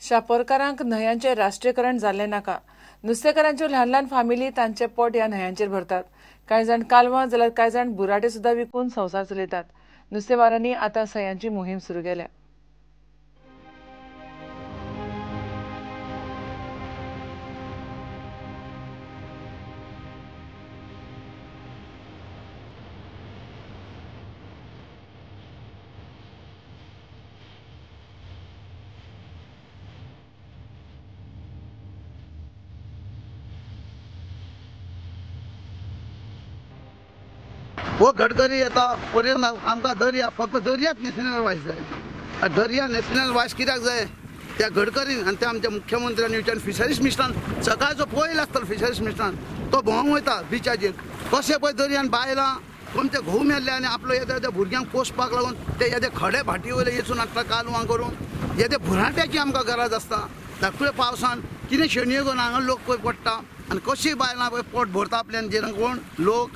शापोरकारांक न्हयांचे राष्ट्रीयकरण जाल्ले नाका। नुस्तेकारांच्यो ल्हान ल्हान फामिली तांचे पोट ह्या न्हयांचेर भरतात। कांय जाण कालवां जाल्यार कांय जाण बुराटे सुद्धा विकून संवसार चलयतात। नुस्तेमारांनी आतां सह्यांची मोहीम सुरू केल्या। वो गडकरी येता पर्यंत आमकां दर्या फक्त दर्यात नॅशनल वायस जाय। दर्या नॅशनल वायस कित्याक जाय? त्या गडकरीन आनी त्या आमच्या मुख्यमंत्र्यान विचार फिशरीज मिनिस्टरान सकाळचो पयलो आसतलो फिशरीज मिनिस्टरान तो भोंवंक वयता बिचाचेर कशें पळय दर्यान बायलां कोणते घोव मेल्ले आनी आपलो येद्या भुरग्यांक पोसपाक लागून ते येदे खडे भाटी वयले येचून हाडटा कालवां करून येदे भुराट्याची आमकां गरज आसता। धाकटुल्या पावसान कितें शेणयो करून हांगा लोक पळय पडटा आनी कशी बायलां पळय पोट भरता आपल्यान जे कोण लोक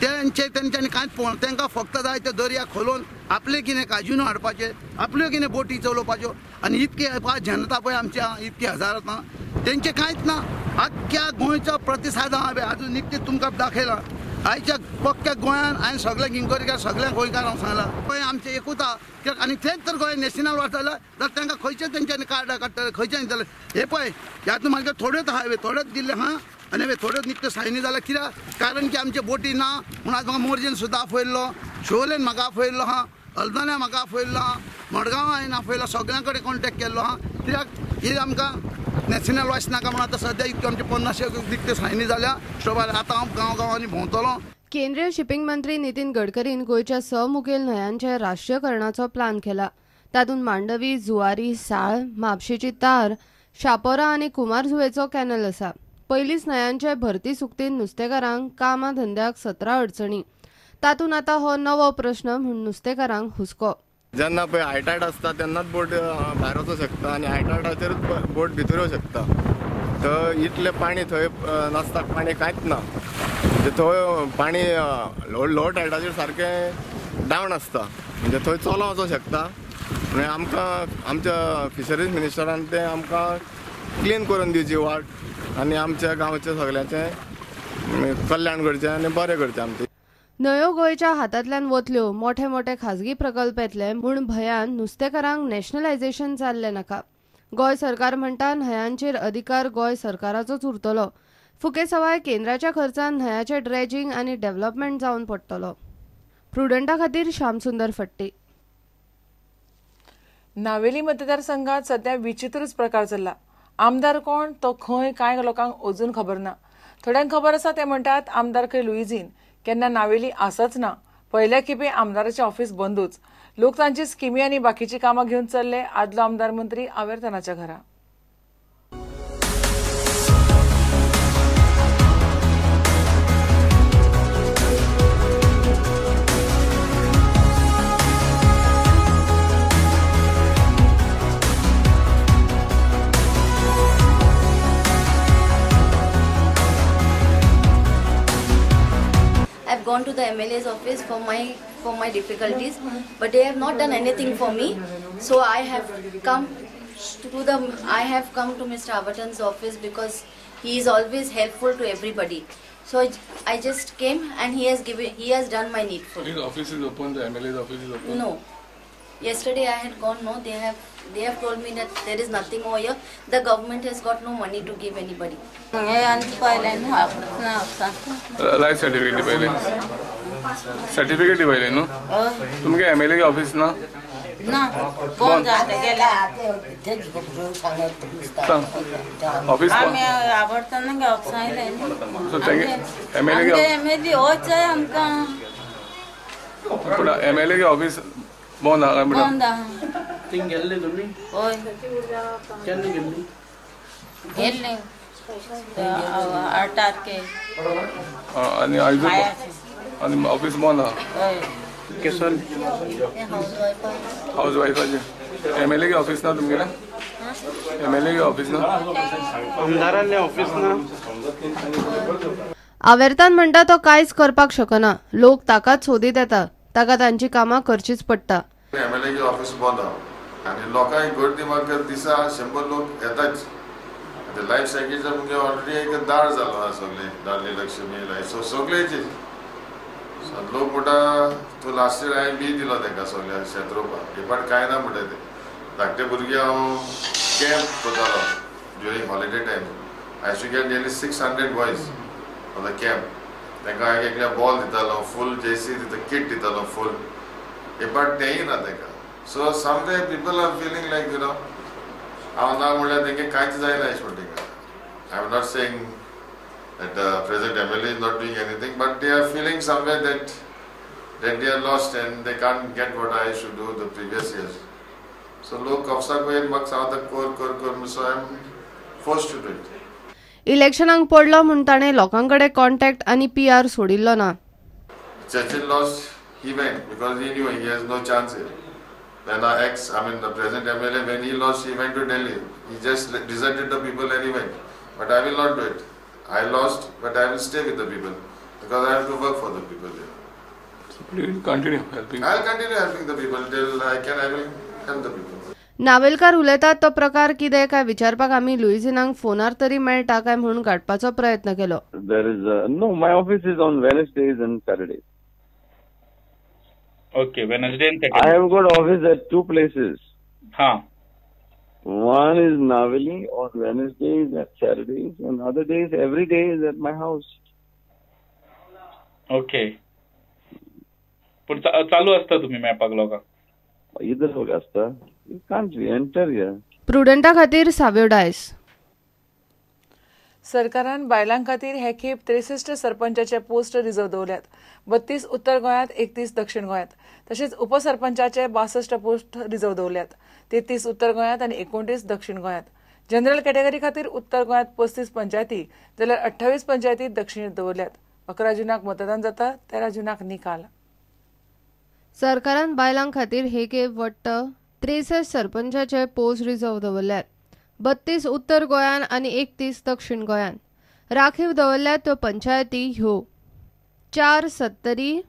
तेंच्यांनी कांयच पळोवन तांकां फक्त जाय ते दर्या खोलून आपले कितें काजिनो हाडपाचे आपल्यो कितें बोटी चलोवपाच्यो आनी इतके जनता पळय आमच्या इतके हजार तेंचे कांयच ना। आख्ख्या गोंयचो प्रतिसाद हांवें आजून निकतें तुमकां दाखयला। आयच्या पक्क्या गोंयान हांवें सगळ्यांक इंक्वायरी सगळ्या गोंयकारांक सांगला पळय आमचें एकूच आहा आनी तेंच तर गोंय नॅशनल वायस जाल्यार जाल्यार तांकां खंयचे तेंच्यांनी कार्डां काडटले खंयचे जाल्यार हे पळय ह्यातून म्हाका थोड्योच हायवे थोड्योच दिल्ले हां आनी हांवें थोड्योच निकत्यो सायनी जाल्यार कित्याक कारण की आमचे बोटी ना म्हूण आज म्हाका मोर्जेन सुद्दां आपयल्लो शिवोलेन म्हाका आपयल्लो हां हल्दोण्या म्हाका आपयल्लो हां मडगांव हांवें आपयलो सगळ्यां कडेन कॉन्टेक्ट केल्लो हां कित्याक ही आमकां नॅशनल वायस नाका म्हणून आतां सद्या इतक्यो आमचे 50 निकत्यो सायनी जाल्या शोभार आतां हांव गांवांनी भोंवतलो। केंद्रीय शिपिंग मंत्री नितीन गडकरीन गोंयच्या 6 मुखेल न्हयांचे राष्ट्रीयकरणाचो प्लान केला। तातूंत मांडवी, जुवारी, साळ, म्हापशेची तार, शापोरा आनी कुमारजुवेचो कॅनल आसा। पयलींच न्हयांचे भरती सुकतीन नुस्तेकारांक कामा धंद्याक 17 अडचणी। तातूंत आतां हो नवो प्रश्न म्हूण नुस्तेकारांक हुस्को। जेन्ना पळय हायटायड आसता तेन्नाच बोट भायर वचूंक शकता आनी हायटायडाचेरूच बोट भितर येवंक शकता। थंय इतलें पाणी थंय नासता पाणी कांयच ना म्हणजे थंय पाणी लो टायडाचेर सारकें डावन आसता म्हणजे थंय चलो वचूंक शकता। आनी आमकां आमच्या फिशरीज मिनिस्टरान तें आमकां क्लीन करून दिवची वाट आनी आमच्या गांवचे सगळ्यांचें कल्याण करचें आनी बरें करचें आमचें। न्हंयो गोंयच्या हातांतल्यान वतल्यो मोठे मोठे खाजगी प्रकल्प येतले म्हूण भंयान नुस्तेकारांक नॅशनलायझेशन जाल्लें नाका। गोंय सरकार म्हणटा न्हयांचेर अधिकार गोंय सरकाराचोच उरतलो। फुके सवाय केंद्राच्या खर्चान न्हयाचें ड्रेजिंग आनी डेव्हलपमेंट जावन पडटलो। प्रुडंटा खातीर श्यामसुंदर फट्टी। नावेली मतदारसंघात सध्या विचित्रच प्रकार चल्ला। आमदार कोण तो खंय कांय लोकांक अजून खबर ना। थोड्यांक खबर आसा ते म्हणटात आमदार खंय लुईझीन केन्ना नावेली आसच ना। पयल्या खेपे आमदाराचें ऑफिस बंदूच। लोक तांची स्किमी आनी बाकीची कामां घेवन चल्ले आदलो आमदार मंत्री आवेर्तानाच्या घरा। I've gone to the MLA's office for my difficulties, but they have not done anything for me. So I have come to Mr. Avartan's office because he is always helpful to everybody. So I just came and he has done my needful. His office is open. The MLA's office is open. No. Yesterday I had gone. No, they have told me that there is nothing over here. The government has got no money to give anybody. Life certificate दिवायले नो तुमगे MLA के office ना ना कोण जाते गेला office आम्ही आवडताना की ऑफिसायले सो तेगे MLA होच आहे आमका पण MLA के ऑफिस बंद आहे बेटा बंद आहे तिंग गेल्ले तुम्ही होय केन्ना गेल्ली गेल्ले 8 तारखे आणि आणि ऑफिस बंद आहे होय केसन हाउस वाईफाचे MLA के ऑफिस ना तुमगे MLA के ऑफिस ना आमदारांनी ऑफिस ना आवेर्तान म्हणटा तो कांयच करपाक शकना। लोक ताकाच सोदीत येता ताका तांची कामां करचीच पडटा। MLA के ऑफिस बंद आणि लोकांक गर्दी म्हाका दिसा 100 लोक येताच. लायफ सायकलचा मुगे ऑलरेडी एक दाळ जालो आहा सगळे दाळी लक्ष्मी लाय सो सगळेचे लोक म्हणटा तूं लास्ट इयर हांवें बी दिलो ताका सगळ्या शेत रोवपाक हे पाट कांय ना म्हणटा ते धाकटे भुरगे हांव कॅम्प करतालो during holiday time. I should gate nearly 600 boys for the camp. तांकां हांवें एकल्या बॉल दितालो फूल जेसी दिता किट दितालो फूल हे पाट तेंय ना ताका. So someday people are feeling like you know हांव ना म्हणल्यार तेंगे कांयच जायना अशें म्हणटा. I am not saying that present MLA is not doing anything, but they are feeling somewhere that they are lost and they can't get what I should do the previous years. So लोग कफसा को एक मग सांगता कर so I am forced to do it. इलेक्शनाक पडलो म्हूण ताणें लोकांकडे कॉन्टॅक्ट आनी PR सोडिल्लो ना. Churchill lost, he went because he knew he has no chance here. When the present MLA, when he lost, he went to Delhi. He just deserted the people and he went. But I will not do it. I lost, but I will stay with the people because I have to work for the people there. So you will continue helping. I will continue helping the people till I can. I will help the people. Navelkar उलयतात तो प्रकार कितें काय विचारपाक आमी लुईझिनाक फोनार तरी मेळटा काय म्हणून काडपाचो प्रयत्न केलो. There is no. My office is on Wednesdays and Saturdays. Okay, Wednesday and Saturday. I have got office at two places. हाँ. One is Naveli on Wednesdays and Saturdays, and other days, every day is at my house. Okay. पण चालू असतं तुम्ही मेळपाक लोकांक? इधर लोक असता. You can't enter here. प्रुडंटा खातीर साव्यो डायस. सरकारान बायलां खातीर हे खेप 63 सरपंचाचे पोस्ट रिझर्व दवरल्यात. 32 उत्तर गोंयांत, 31 दक्षिण गोंयांत. तशेंच उपसरपंचाचे 62 पोस्ट रिझर्व दवरल्यात. 33 उत्तर गोंयांत आनी 29 दक्षिण गोंयांत. जनरल कॅटेगरी खातीर उत्तर गोंयांत 35 पंचायती जाल्यार 28 पंचायती दक्षिणेंत दवरल्यात. 11 जूनाक मतदान जाता, 13 जूनाक निकाल. सरकारान बायलां खातीर हे खेप वट्ट 63 सरपंचाचे पोस्ट रिझर्व दवरल्यात. 32 उत्तर गोंयांत आनी 31 दक्षिण गोंयांत. राखीव दवरल्यात त्यो पंचायती ह्यो: 4 सत्तरी,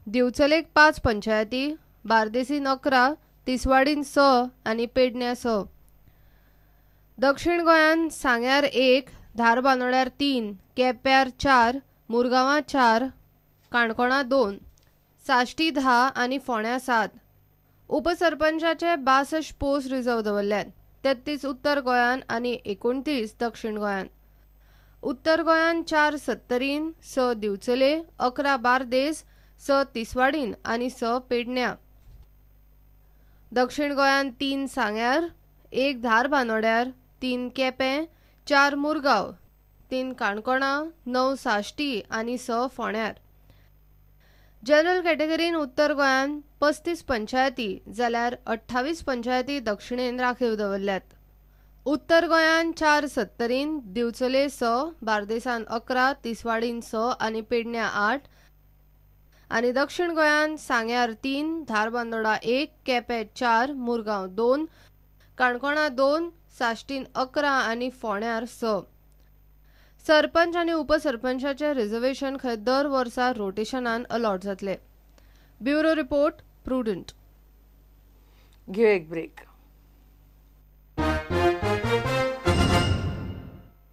दिवचलेक 5 पंचायती, बार्देसीन 11, तिसवाडीन 6 आनी पेडण्यां 6. दक्षिण गोंयांत सांग्यार 1, धारबांदोड्यार 3, केप्यार 4, मुरगांवां 4, काणकोणा 2, साश्टी 10 आनी फोंड्यां 7. उपसरपंचाचे 62 पोस्ट रिझर्व दवरल्यात. 33 उत्तर गोंयांत आनी 29 दक्षिण गोंयांत. उत्तर गोंयांत 4 सत्तरीन, 6 दिवचले, 11 बार्देस, 6 तिसवाडीन आनी 6 पेडण्यां. दक्षिण गोंयांत 3 सांग्यार, 1 धारबांदोड्यार, 3 केपें, 4 मुरगांव, 3 काणकोणा, 9 साश्टी आनी 6 फोंड्यार. जनरल कॅटेगरीन उत्तर गोंयांत 35 पंचायती जाल्यार 28 पंचायती दक्षिणेन राखीव दवरल्यात. उत्तर गोंयांत 4 सत्तरीन, दिवचले 6, बार्देसान 11, तिसवाडीन 6 आनी पेडण्यां 8. आनी दक्षिण गोंयांत सांग्यार 3, धारबांदोडा 1, केपें 4, मुरगांव 2, काणकोणा 2, साश्टीन 11 आनी फोंड्यार 6. सरपंच आनी उपसरपंचाचे रिझर्वेशन खंय दर वर्सा रोटेशनान अलॉट जातले. Bureau report, prudent. घेऊ एक ब्रेक.